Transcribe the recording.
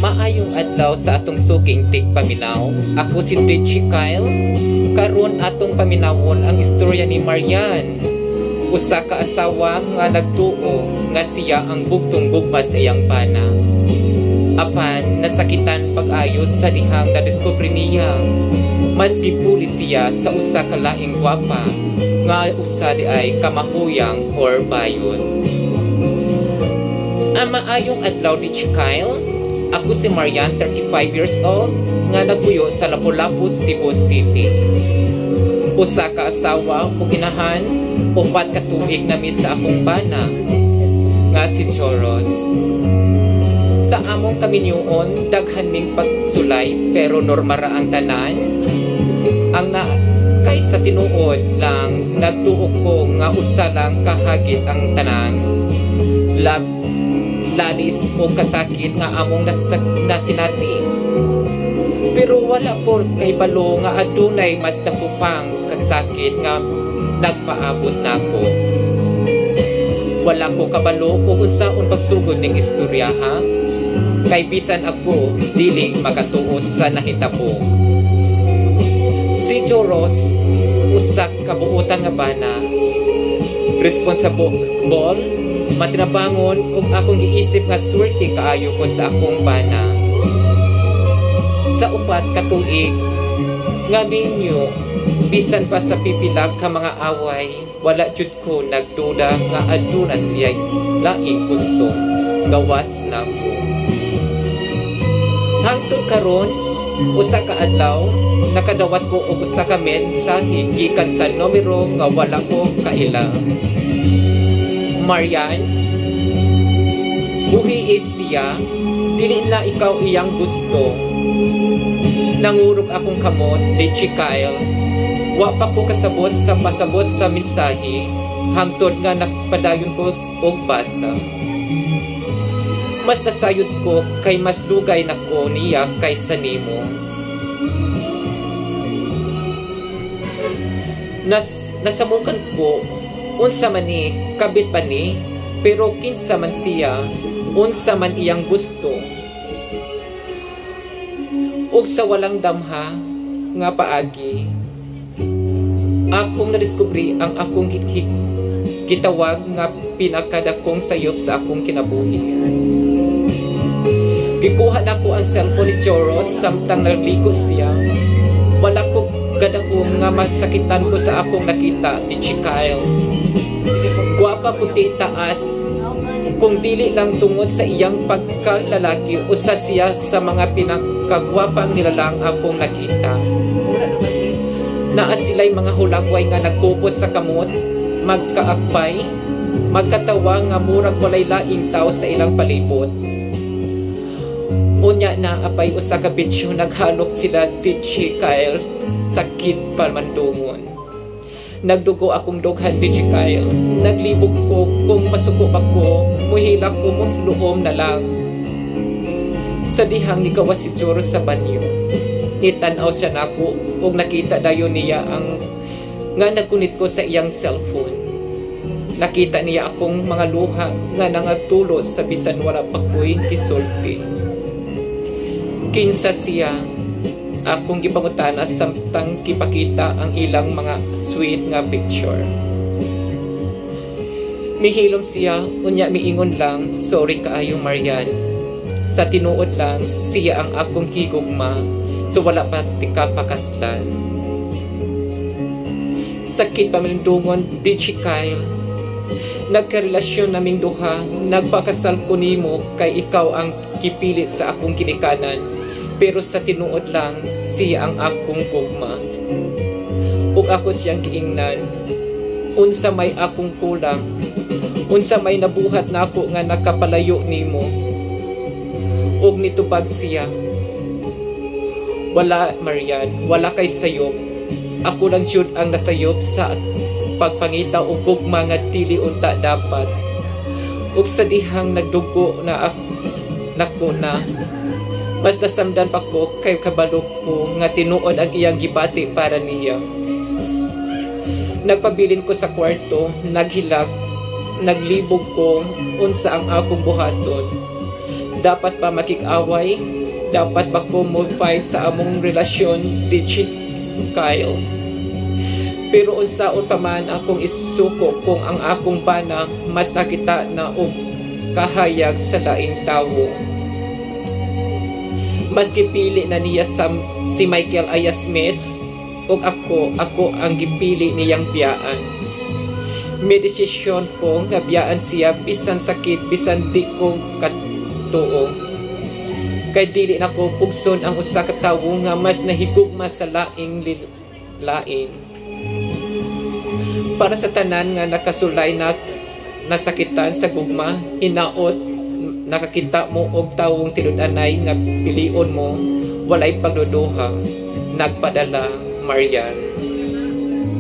Maayong adlaw sa atong suking tigpaminaw. Ako si DJ Kyle. Karon atong paminawon ang istorya ni Marian, usa ka asawa nga nagtuo nga siya ang bugtong gugma sa iyang bana. Apan nasakitan pag-ayos sa dihang nadiskubre niya maski puli siya sa usa ka laing gwapa nga usa di ay kamahuyang or bayon. Ang maayong adlaw DJ Kyle. Ako si Marian, 35 years old, nga nagpuyo sa Lapu-Lapu, Cebu City. Usa ka asawa ug inahan, 4 ka tuig na mi sa akong bana nga si Choros. Sa among kaminyuon, daghan ming pagsulay pero normal ra ang tanan. Ang kay sa tinuod lang nagtuo ko nga usa lang kahagit ang tanan. Lalis o kasakit nga among nasinati. Pero wala ko kay balo nga adunay mas dakupang kasakit nga nagpaabot nako. Wala ko kabalo o unsaon pagsugod ning istorya ha. Kay bisan ako dili makatuos sa nahitabo. Si Choros usak kabuutan nga bana, responsible, matinabangon ug akong giisip nga swerte kaayo ko sa akong bana. Sa 4 ka tuig nga minyo, bisan pa sa pipilag ka mga away, wala jud ko nagduda nga aduna siya laing gusto gawas nako. Hangtod karon, usa ka adlaw nakadawat ko og usa ka mensahe gikan sa numero nga wala ko kaila. Marian, buhi siya, dili na ikaw iyang gusto. Nangurog akong kamot, DJ Kyle. Wa pa ko kasabot sa pasabot sa mensahe, hangtod nga nakpadayon ko og basa. Mas nasayod ko kay mas dugay na ko niya kaysa nimo. Nasamukan ko unsa man ni kabit pa ni, pero kinsa man siya, unsa man iyang gusto. Ug sa walang damha nga paagi, akong nadiskubre ang akong gitawag nga pinakadakong sayop sa akong kinabuhi. Gikuha na ko ang cellphone ni Choros samtang nagligo siya. Wala ko gadahom nga masakitan ko sa akong nakita ni Kyle. Guwapa puti taas, kung dili lang tungod sa iyang pagkalalaki, usa siya sa mga pinakagwapang nilalang akong nakita. Naa sila'y mga hulagway nga nagkupot sa kamot, magkaakpay, magkatawa nga murag walay laing tao sa ilang palibot. Unya na apay usa ka bitsyo naghalok sila DJ Kyle, sakit palmandungon. Nagdugo akong dughan DJ Kyle. Naglibog ko kung masuko ako, muhilak ko mong luom na lang. Sa dihang ni gawas si Choros sa banyo, nitanaw siya nako ug nakita dayon niya ang nga nagkunit ko sa iyang cellphone. Nakita niya akong mga luha nga nangatulo sa bisan wala pa ko'y gisulti. Kinsa siya, akong gipangutana samtang kipakita ang ilang mga sweet nga picture. Mihilom siya, unya miingon lang, sorry kaayo Marian. Sa tinuod lang, siya ang akong higugma, so wala pa tika pakaslan. Sakit pamilindungon, DJ Kyle. Nagkarelasyon naming duha, nagpakasal ko nimo kay ikaw ang kipili sa akong kinikanan. Pero sa tinuod lang, siya ang akong gugma. Ug ako siyang giingnan. Unsa may akong kulang, unsa may nabuhat na ako nga nakapalayo nimo. Ug nitubag siya. Wala Marian, wala kay sayop. Ako lang jud ang nasayop sa pagpangita og gugma nga dili unta dapat. Ug sa dihang nagdugo na nako na, mas nasamdan pa ko kay kabalo ko nga tinuod ang iyang gibati para niya. Nagpabilin ko sa kwarto, naghilak, naglibog ko unsa ang akong buhaton. Dapat pa makik-away? Dapat ba ko mo-fight sa among relasyon, DJ Kyle? Pero unsaon pa man akong isuko kung ang akong bana mas nakita na og kahayag sa laing tawo. Mas gipili na niya si Michael Ayasmith ug ako ang gipili niyang biyaan. May desisyon ko nga biyaan siya bisan sakit, bisan di ko katuo. Kay dili na ko pugson ang usa ka tawo nga mas nahigugma sa laing lain. Para sa tanan nga nakasulay na nasakitan sa gugma, hinaot nakakita mo og tawong tinud-anay nga pilion mo, walay pagduduha. Nagpadala, Marian.